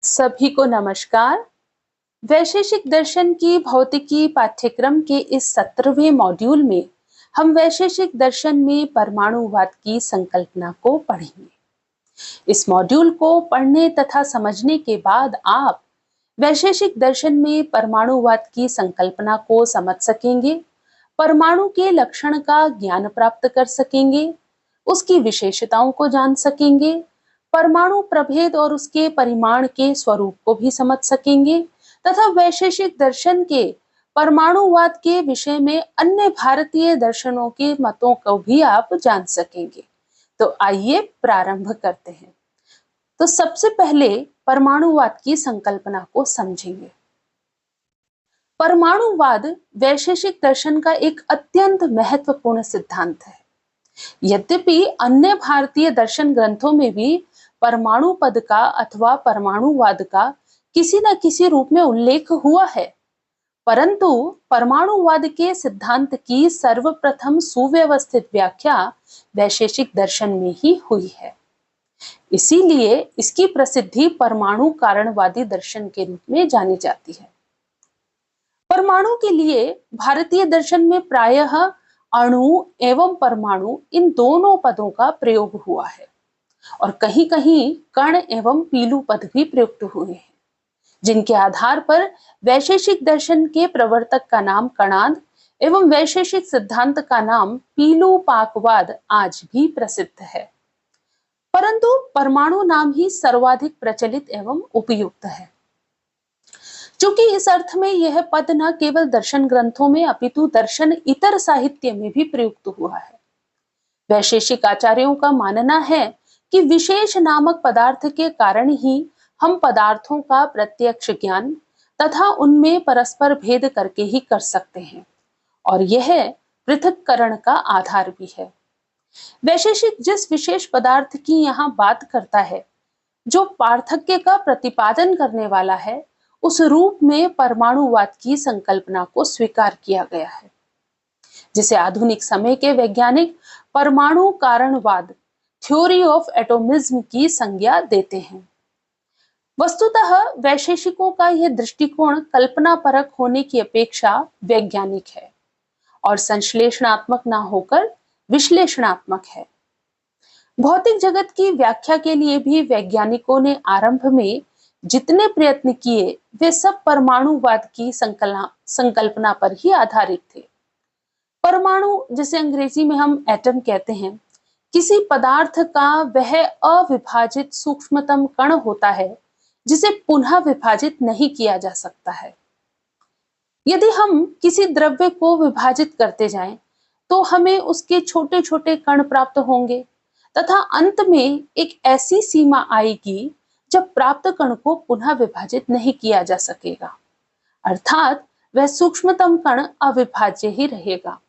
सभी को नमस्कार। वैशेषिक दर्शन की भौतिकी पाठ्यक्रम के इस 17वें मॉड्यूल में हम वैशेषिक दर्शन में परमाणुवाद की संकल्पना को पढ़ेंगे। इस मॉड्यूल को पढ़ने तथा समझने के बाद आप वैशेषिक दर्शन में परमाणुवाद की संकल्पना को समझ सकेंगे, परमाणु के लक्षण का ज्ञान प्राप्त कर सकेंगे, उसकी विशेषताओं को जान सकेंगे, परमाणु प्रभेद और उसके परिमाण के स्वरूप को भी समझ सकेंगे तथा वैशेषिक दर्शन के परमाणुवाद के विषय में अन्य भारतीय दर्शनों के मतों को भी आप जान सकेंगे। तो आइए प्रारंभ करते हैं। तो सबसे पहले परमाणुवाद की संकल्पना को समझेंगे। परमाणुवाद वैशेषिक दर्शन का एक अत्यंत महत्वपूर्ण सिद्धांत है। यद्यपि अन्य भारतीय दर्शन ग्रंथों में भी परमाणु पद का अथवा परमाणुवाद का किसी न किसी रूप में उल्लेख हुआ है, परंतु परमाणुवाद के सिद्धांत की सर्वप्रथम सुव्यवस्थित व्याख्या वैशेषिक दर्शन में ही हुई है। इसीलिए इसकी प्रसिद्धि परमाणु कारणवादी दर्शन के रूप में जानी जाती है। परमाणु के लिए भारतीय दर्शन में प्रायः अणु एवं परमाणु इन दोनों पदों का प्रयोग हुआ है और कहीं कहीं कण एवं पीलू पद भी प्रयुक्त हुए हैं, जिनके आधार पर वैशेषिक दर्शन के प्रवर्तक का नाम कणाद एवं वैशेषिक सिद्धांत का नाम पीलूपाकवाद आज भी प्रसिद्ध है। परंतु परमाणु नाम ही सर्वाधिक प्रचलित एवं उपयुक्त है, क्योंकि इस अर्थ में यह पद न केवल दर्शन ग्रंथों में अपितु दर्शन इतर साहित्य में भी प्रयुक्त हुआ है। वैशेषिक आचार्यों का मानना है कि विशेष नामक पदार्थ के कारण ही हम पदार्थों का प्रत्यक्ष ज्ञान तथा उनमें परस्पर भेद करके ही कर सकते हैं और यह पृथक्करण का आधार भी है। वैशेषिक जिस विशेष पदार्थ की यहाँ बात करता है, जो पार्थक्य का प्रतिपादन करने वाला है, उस रूप में परमाणुवाद की संकल्पना को स्वीकार किया गया है, जिसे आधुनिक समय के वैज्ञानिक परमाणु कारणवाद थ्योरी ऑफ एटॉमिज्म की संज्ञा देते हैं। वस्तुतः वैशेषिकों का यह दृष्टिकोण कल्पनापरक होने की अपेक्षा वैज्ञानिक है और संश्लेषणात्मक न होकर विश्लेषणात्मक है। भौतिक जगत की व्याख्या के लिए भी वैज्ञानिकों ने आरंभ में जितने प्रयत्न किए वे सब परमाणुवाद की संकल्पना पर ही आधारित थे। परमाणु, जिसे अंग्रेजी में हम एटम कहते हैं, किसी पदार्थ का वह अविभाजित सूक्ष्मतम कण होता है जिसे पुनः विभाजित नहीं किया जा सकता है। यदि हम किसी द्रव्य को विभाजित करते जाएं, तो हमें उसके छोटे छोटे कण प्राप्त होंगे तथा अंत में एक ऐसी सीमा आएगी जब प्राप्त कण को पुनः विभाजित नहीं किया जा सकेगा, अर्थात वह सूक्ष्मतम कण अविभाज्य ही रहेगा।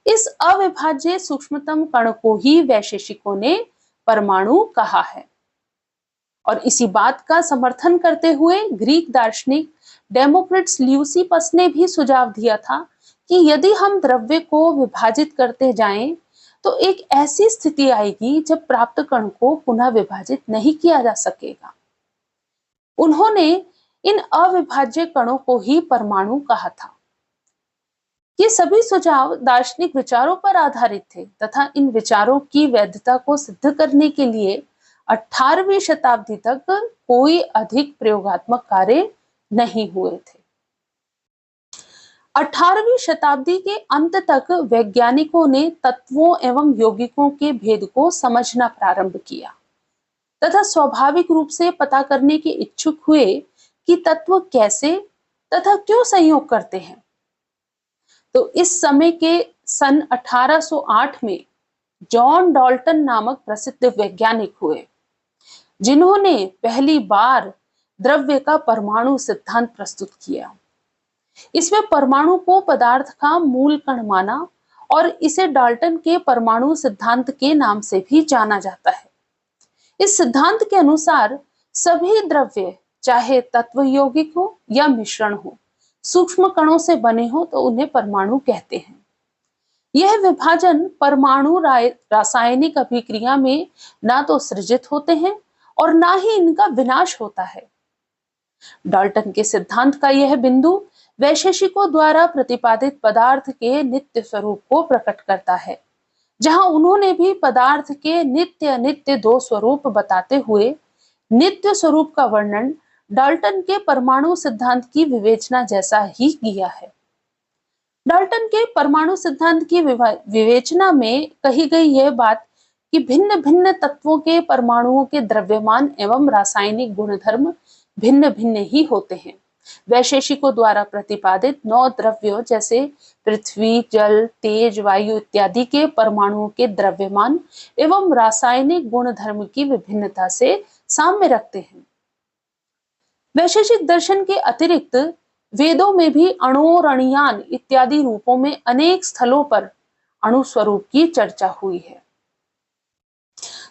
इस अविभाज्य सूक्ष्मतम कण को ही वैशेषिकों ने परमाणु कहा है और इसी बात का समर्थन करते हुए ग्रीक दार्शनिक डेमोक्रिटस ल्यूसिपस ने भी सुझाव दिया था कि यदि हम द्रव्य को विभाजित करते जाएं तो एक ऐसी स्थिति आएगी जब प्राप्त कण को पुनः विभाजित नहीं किया जा सकेगा। उन्होंने इन अविभाज्य कणों को ही परमाणु कहा था। ये सभी सुझाव दार्शनिक विचारों पर आधारित थे तथा इन विचारों की वैधता को सिद्ध करने के लिए 18वीं शताब्दी तक कोई अधिक प्रयोगात्मक कार्य नहीं हुए थे। 18वीं शताब्दी के अंत तक वैज्ञानिकों ने तत्वों एवं यौगिकों के भेद को समझना प्रारंभ किया तथा स्वाभाविक रूप से पता करने के इच्छुक हुए कि तत्व कैसे तथा क्यों संयोग करते हैं। तो इस समय के सन 1808 में जॉन डाल्टन नामक प्रसिद्ध वैज्ञानिक हुए, जिन्होंने पहली बार द्रव्य का परमाणु सिद्धांत प्रस्तुत किया। इसमें परमाणु को पदार्थ का मूल कण माना और इसे डाल्टन के परमाणु सिद्धांत के नाम से भी जाना जाता है। इस सिद्धांत के अनुसार सभी द्रव्य, चाहे तत्व यौगिक हो या मिश्रण हो, सूक्ष्म कणों से बने हो तो उन्हें परमाणु कहते हैं। यह विभाजन परमाणु रासायनिक अभिक्रिया में ना तो सृजित होते हैं और ना ही इनका विनाश होता है। डाल्टन के सिद्धांत का यह बिंदु वैशेषिकों द्वारा प्रतिपादित पदार्थ के नित्य स्वरूप को प्रकट करता है, जहां उन्होंने भी पदार्थ के नित्य अनित्य दो स्वरूप बताते हुए नित्य स्वरूप का वर्णन डाल्टन के परमाणु सिद्धांत की विवेचना जैसा ही किया है। डाल्टन के परमाणु सिद्धांत की विवेचना में कही गई यह बात कि भिन्न भिन्न तत्वों के परमाणुओं के द्रव्यमान एवं रासायनिक गुणधर्म भिन्न भिन्न ही होते हैं। वैशेषिकों द्वारा प्रतिपादित 9 द्रव्यों जैसे पृथ्वी, जल, तेज, वायु इत्यादि के परमाणुओं के द्रव्यमान एवं रासायनिक गुणधर्म की विभिन्नता से साम्य रखते हैं। वैशेषिक दर्शन के अतिरिक्त वेदों में भी अणु, रणियान इत्यादि रूपों में अनेक स्थलों पर अणु स्वरूप की चर्चा हुई है।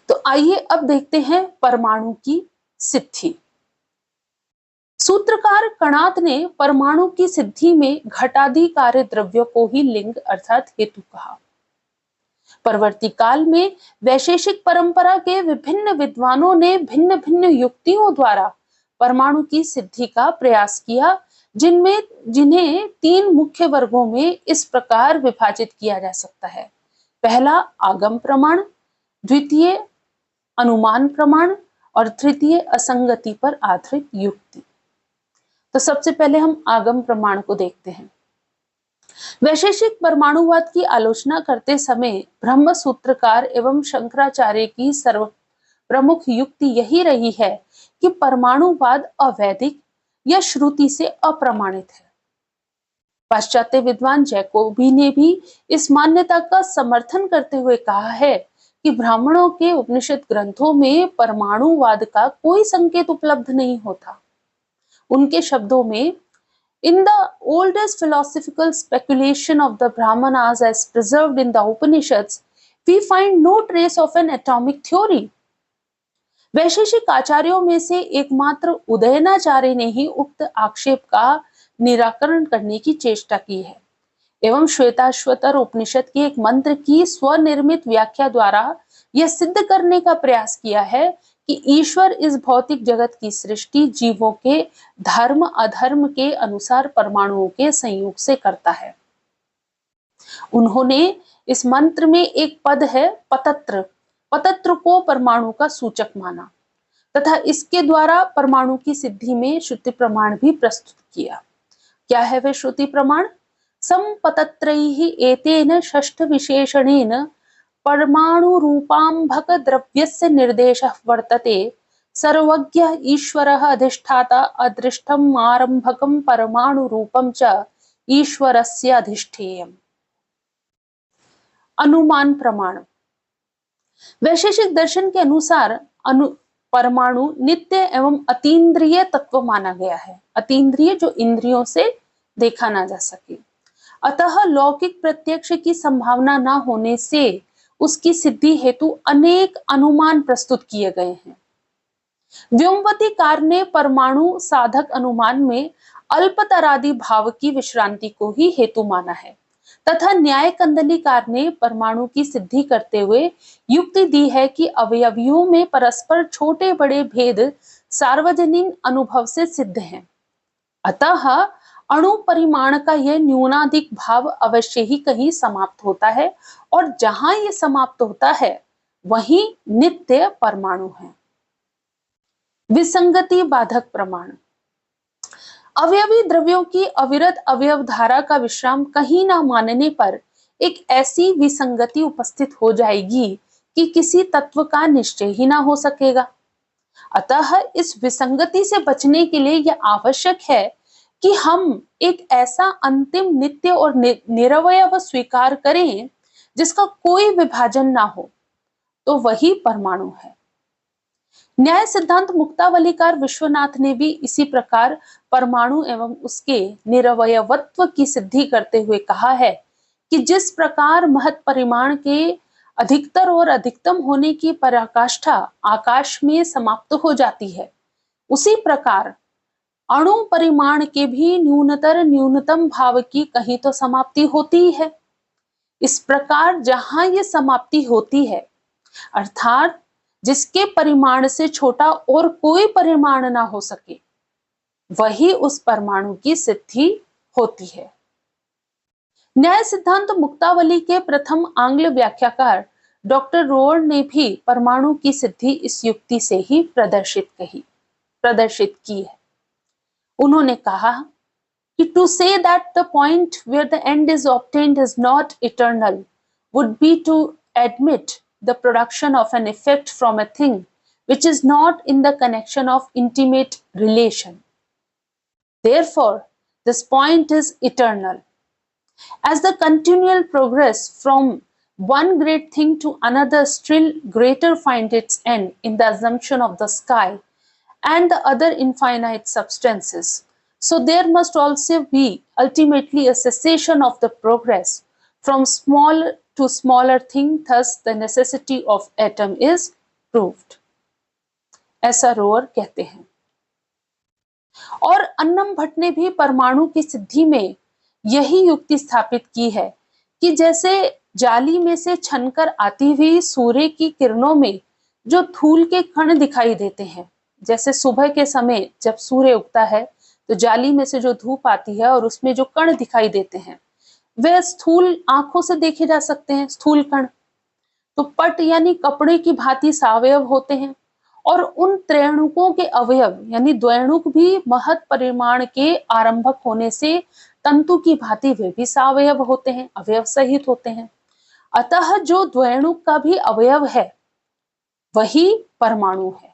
तो आइए अब देखते हैं परमाणु की सिद्धि। सूत्रकार कणाद ने परमाणु की सिद्धि में घटादि कार्य द्रव्यों को ही लिंग अर्थात हेतु कहा। परवर्ती काल में वैशेषिक परंपरा के विभिन्न विद्वानों ने भिन्न भिन्न युक्तियों द्वारा परमाणु की सिद्धि का प्रयास किया, जिन्हें 3 मुख्य वर्गों में इस प्रकार विभाजित किया जा सकता है। पहला आगम प्रमाण, द्वितीय अनुमान प्रमाण और तृतीय असंगति पर आधारित युक्ति। तो सबसे पहले हम आगम प्रमाण को देखते हैं। वैशेषिक परमाणुवाद की आलोचना करते समय ब्रह्म सूत्रकार एवं शंकराचार्य की सर्व प्रमुख युक्ति यही रही है कि परमाणुवाद अवैधिक या श्रुति से अप्रमाणित है। पाश्चात्य विद्वान जैकोबी ने भी इस मान्यता का समर्थन करते हुए कहा है कि ब्राह्मणों के उपनिषद ग्रंथों में परमाणुवाद का कोई संकेत उपलब्ध नहीं होता। उनके शब्दों में, In the oldest philosophical speculation of the Brahmanas as preserved in the Upanishads, we find no trace of an atomic theory. वैशेषिक आचार्यों में से एकमात्र उदयनाचार्य ने ही उक्त आक्षेप का निराकरण करने की चेष्टा की है एवं श्वेताश्वतर उपनिषद के एक मंत्र की स्वनिर्मित व्याख्या द्वारा यह सिद्ध करने का प्रयास किया है कि ईश्वर इस भौतिक जगत की सृष्टि जीवों के धर्म अधर्म के अनुसार परमाणुओं के संयोग से करता है। उन्होंने इस मंत्र में एक पद है पतत्र, पतत्र को परमाणु का सूचक माना तथा इसके द्वारा परमाणु की सिद्धि में श्रुति प्रमाण भी प्रस्तुत किया। क्या है वे श्रुति प्रमाण? संपतत्रैहि एतेन षष्ठ विशेषणेन परमाणु रूपांभक द्रव्यस्य निर्देशः वर्तते, सर्वज्ञ ईश्वरः अधिष्ठाता अदृष्टम आरंभकम परमाणु रूपम च ईश्वरस्य अधिष्ठेयम्। अनुमान प्रमाण। वैशेषिक दर्शन के अनुसार परमाणु नित्य एवं अतीन्द्रिय तत्व माना गया है। अतीन्द्रिय जो इंद्रियों से देखा ना जा सके, अतः लौकिक प्रत्यक्ष की संभावना न होने से उसकी सिद्धि हेतु अनेक अनुमान प्रस्तुत किए गए हैं। व्योमवतीकार ने परमाणु साधक अनुमान में अल्पतरादि भाव की विश्रांति को ही हेतु माना है तथा न्याय कंदलीकार ने परमाणु की सिद्धि करते हुए युक्ति दी है कि अवयवियों में परस्पर छोटे बड़े भेद सार्वजनिक अनुभव से सिद्ध हैं, अतः अणु परिमाण का यह न्यूनाधिक भाव अवश्य ही कहीं समाप्त होता है और जहां यह समाप्त होता है वहीं नित्य परमाणु है। विसंगति बाधक प्रमाण। अवयवी द्रव्यों की अविरत अवयव धारा का विश्राम कहीं ना मानने पर एक ऐसी विसंगति उपस्थित हो जाएगी कि किसी तत्व का निश्चय ही ना हो सकेगा। अतः इस विसंगति से बचने के लिए यह आवश्यक है कि हम एक ऐसा अंतिम नित्य और निरवयव स्वीकार करें जिसका कोई विभाजन ना हो, तो वही परमाणु है। न्याय सिद्धांत मुक्तावलीकार विश्वनाथ ने भी इसी प्रकार परमाणु एवं उसके निरवयवत्व की सिद्धि करते हुए कहा है कि जिस प्रकार महत् परिमाण के अधिकतर और अधिकतम होने की पराकाष्ठा आकाश में समाप्त हो जाती है, उसी प्रकार अणु परिमाण के भी न्यूनतर न्यूनतम भाव की कहीं तो समाप्ति होती है। इस प्रकार जहां ये समाप्ति होती है, अर्थात जिसके परिमाण से छोटा और कोई परिमाण ना हो सके, वही उस परमाणु की सिद्धि होती है। न्याय सिद्धांत मुक्तावली के प्रथम आंग्ल व्याख्याकार डॉक्टर रोअर ने भी परमाणु की सिद्धि इस युक्ति से ही प्रदर्शित की है। उन्होंने कहा कि to say that the point where the end is obtained is not eternal would be to admit the production of an effect from a thing which is not in the connection of intimate relation. Therefore, this point is eternal. As the continual progress from one great thing to another still greater finds its end in the assumption of the sky and the other infinite substances, so there must also be ultimately a cessation of the progress from small to smaller thing, thus the necessity of atom is proved. ऐसा row or कहते हैं। और अन्नम भट्ट ने भी परमाणु की सिद्धि में यही युक्ति स्थापित की है कि जैसे जाली में से छनकर आती हुई सूर्य की किरणों में जो धूल के कण दिखाई देते हैं, जैसे सुबह के समय जब सूर्य उगता है तो जाली में से जो धूप आती है और उसमें जो कण दिखाई देते हैं वे स्थूल आंखों से देखे जा सकते हैं, स्थूल कण। तो पट यानी कपड़े की भांति सावयव होते हैं और उन त्रैणुकों के अवयव यानी द्वैणुक भी महत् परिमाण के आरंभक होने से तंतु की भांति वे भी सावयव होते हैं, अवयव सहित होते हैं। अतः जो द्वैणुक का भी अवयव है वही परमाणु है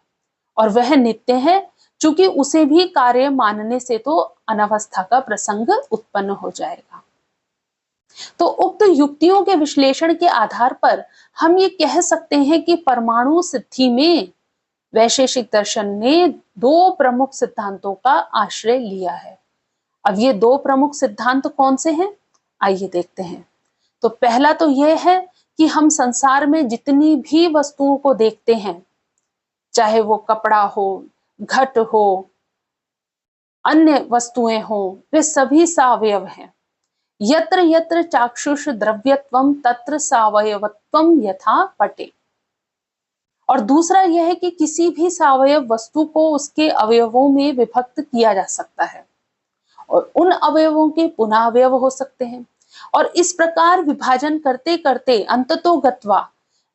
और वह नित्य है, चूंकि उसे भी कार्य मानने से तो अनावस्था का प्रसंग उत्पन्न हो जाएगा। तो उक्त युक्तियों के विश्लेषण के आधार पर हम ये कह सकते हैं कि परमाणु सिद्धि में वैशेषिक दर्शन ने दो प्रमुख सिद्धांतों का आश्रय लिया है। अब ये दो प्रमुख सिद्धांत कौन से हैं, आइए देखते हैं। तो पहला तो यह है कि हम संसार में जितनी भी वस्तुओं को देखते हैं, चाहे वो कपड़ा हो, घट हो, अन्य वस्तुएं हो, वे सभी सावयव हैं। यत्र यत्र चाक्षुष द्रव्यत्वम तत्र सावयवत्वम यथा पटे। और दूसरा यह है कि किसी भी सावयव वस्तु को उसके अवयवों में विभक्त किया जा सकता है और उन अवयवों के पुनः अवयव हो सकते हैं और इस प्रकार विभाजन करते करते अंततोगत्वा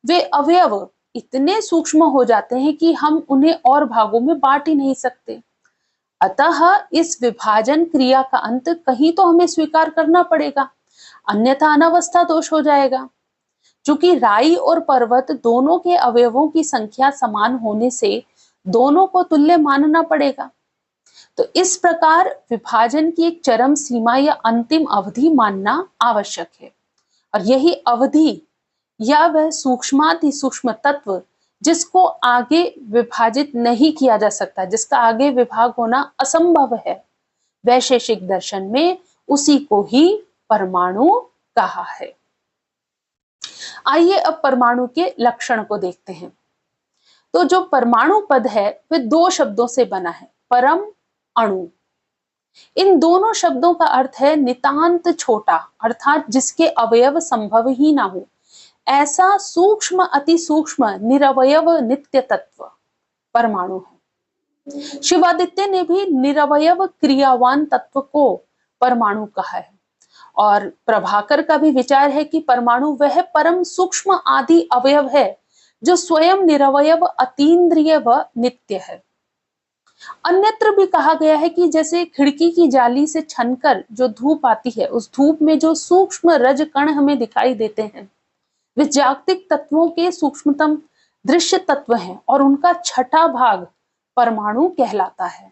वे अवयव इतने सूक्ष्म हो जाते हैं कि हम उन्हें और भागों में बांट ही नहीं सकते। अतः इस विभाजन क्रिया का अंत कहीं तो हमें स्वीकार करना पड़ेगा, अन्यथा अनावस्था दोष हो जाएगा। चूंकि राई और पर्वत दोनों के अवयवों की संख्या समान होने से दोनों को तुल्य मानना पड़ेगा। तो इस प्रकार विभाजन की एक चरम सीमा या अंतिम अवधि मानना आवश्यक है और यही अवधि या वह सूक्ष्माति सूक्ष्म तत्व जिसको आगे विभाजित नहीं किया जा सकता, जिसका आगे विभाग होना असंभव है, वैशेषिक दर्शन में उसी को ही परमाणु कहा है। आइए अब परमाणु के लक्षण को देखते हैं। तो जो परमाणु पद है वह दो शब्दों से बना है, परम, अणु। इन दोनों शब्दों का अर्थ है नितांत छोटा, अर्थात जिसके अवयव संभव ही ना हो, ऐसा सूक्ष्म अति सूक्ष्म निरवयव नित्य तत्व परमाणु है। शिवादित्य ने भी निरवयव क्रियावान तत्व को परमाणु कहा है और प्रभाकर का भी विचार है कि परमाणु वह परम सूक्ष्म आदि अवयव है जो स्वयं निरवयव अतीन्द्रिय व नित्य है। अन्यत्र भी कहा गया है कि जैसे खिड़की की जाली से छनकर जो धूप आती है, उस धूप में जो सूक्ष्म रज कण हमें दिखाई देते हैं वे जागतिक तत्वों के सूक्ष्मतम दृश्य तत्व हैं और उनका छठा भाग परमाणु कहलाता है।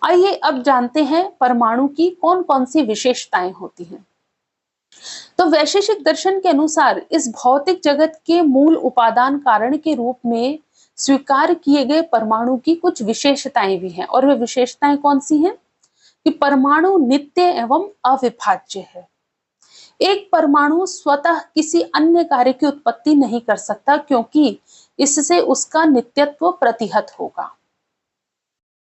आइए अब जानते हैं परमाणु की कौन कौन सी विशेषताएं होती हैं। तो वैशेषिक दर्शन के अनुसार इस भौतिक जगत के मूल उपादान कारण के रूप में स्वीकार किए गए परमाणु की कुछ विशेषताएं भी हैं और वे विशेषताएं कौन सी हैं कि परमाणु नित्य एवं अविभाज्य है। एक परमाणु स्वतः किसी अन्य कार्य की उत्पत्ति नहीं कर सकता क्योंकि इससे उसका नित्यत्व प्रतिहत होगा।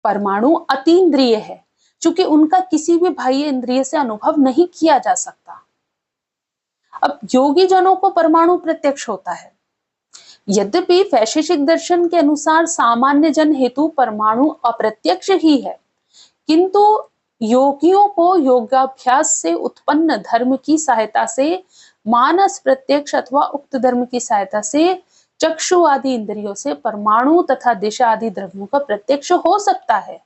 परमाणु अतीन्द्रिय है क्योंकि उनका किसी भी बाह्य इंद्रिय से अनुभव नहीं किया जा सकता। अब योगी जनों को परमाणु प्रत्यक्ष होता है। यद्यपि वैशेषिक दर्शन के अनुसार सामान्य जन हेतु परमाणु अप्रत्यक्ष ही है, किंतु योगियों को योगाभ्यास से उत्पन्न धर्म की सहायता से मानस प्रत्यक्ष अथवा उक्त धर्म की सहायता से चक्षु आदि इंद्रियों से परमाणु तथा दिशा आदि द्रव्यों का प्रत्यक्ष हो सकता है,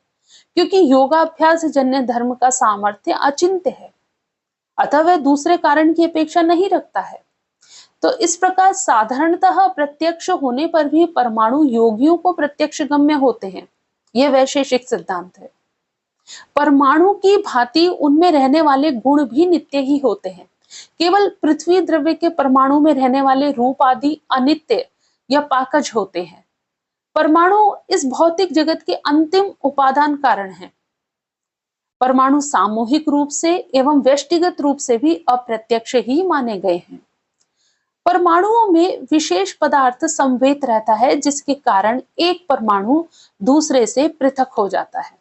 क्योंकि योगाभ्यास जन्य धर्म का सामर्थ्य अचिंत्य है, अतः वह दूसरे कारण की अपेक्षा नहीं रखता है। तो इस प्रकार साधारणतः प्रत्यक्ष होने पर भी परमाणु योगियों को प्रत्यक्ष गम्य होते हैं। यह वैशेषिक सिद्धांत है। परमाणु की भांति उनमें रहने वाले गुण भी नित्य ही होते हैं। केवल पृथ्वी द्रव्य के परमाणु में रहने वाले रूप आदि अनित्य या पाकज होते हैं। परमाणु इस भौतिक जगत के अंतिम उपादान कारण है। परमाणु सामूहिक रूप से एवं व्यष्टिगत रूप से भी अप्रत्यक्ष ही माने गए हैं। परमाणुओं में विशेष पदार्थ संवेत रहता है, जिसके कारण एक परमाणु दूसरे से पृथक हो जाता है,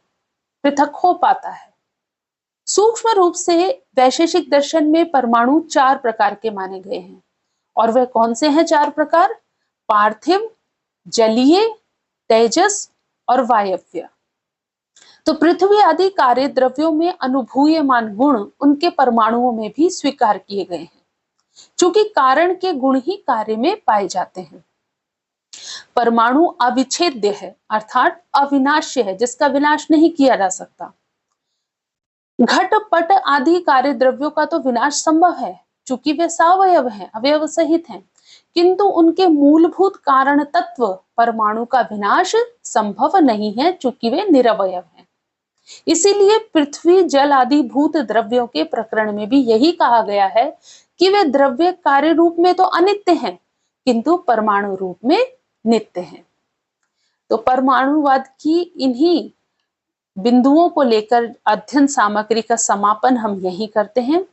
पृथक हो पाता है। सूक्ष्म रूप से वैशेषिक दर्शन में परमाणु 4 प्रकार के माने गए हैं। और वह कौन से हैं 4 प्रकार? पार्थिव, जलीय, तेजस और वायव्य। तो पृथ्वी आदि कार्य द्रव्यों में अनुभूयमान गुण उनके परमाणुओं में भी स्वीकार किए गए हैं, चूंकि कारण के गुण ही कार्य में पाए जाते हैं। परमाणु अविच्छेद्य है, अर्थात अविनाश्य है, जिसका विनाश नहीं किया जा सकता। घट पट आदि कार्य द्रव्यों का तो विनाश संभव है, चूंकि वे सावयव हैं, अवयव सहित हैं, किंतु उनके मूलभूत कारण तत्व परमाणु का विनाश संभव नहीं है, चूंकि वे निरवयव हैं। इसीलिए पृथ्वी जल आदि भूत द्रव्यों के प्रकरण में भी यही कहा गया है कि वे द्रव्य कार्य रूप में तो अनित्य हैं, किंतु परमाणु रूप में नित्य हैं। तो परमाणुवाद की इन्हीं बिंदुओं को लेकर अध्ययन सामग्री का समापन हम यही करते हैं,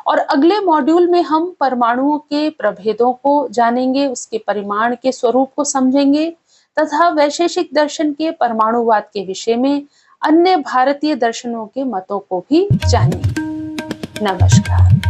और अगले मॉड्यूल में हम परमाणुओं के प्रभेदों को जानेंगे, उसके परिमाण के स्वरूप को समझेंगे तथा वैशेषिक दर्शन के परमाणुवाद के विषय में अन्य भारतीय दर्शनों के मतों को भी जानेंगे। नमस्कार।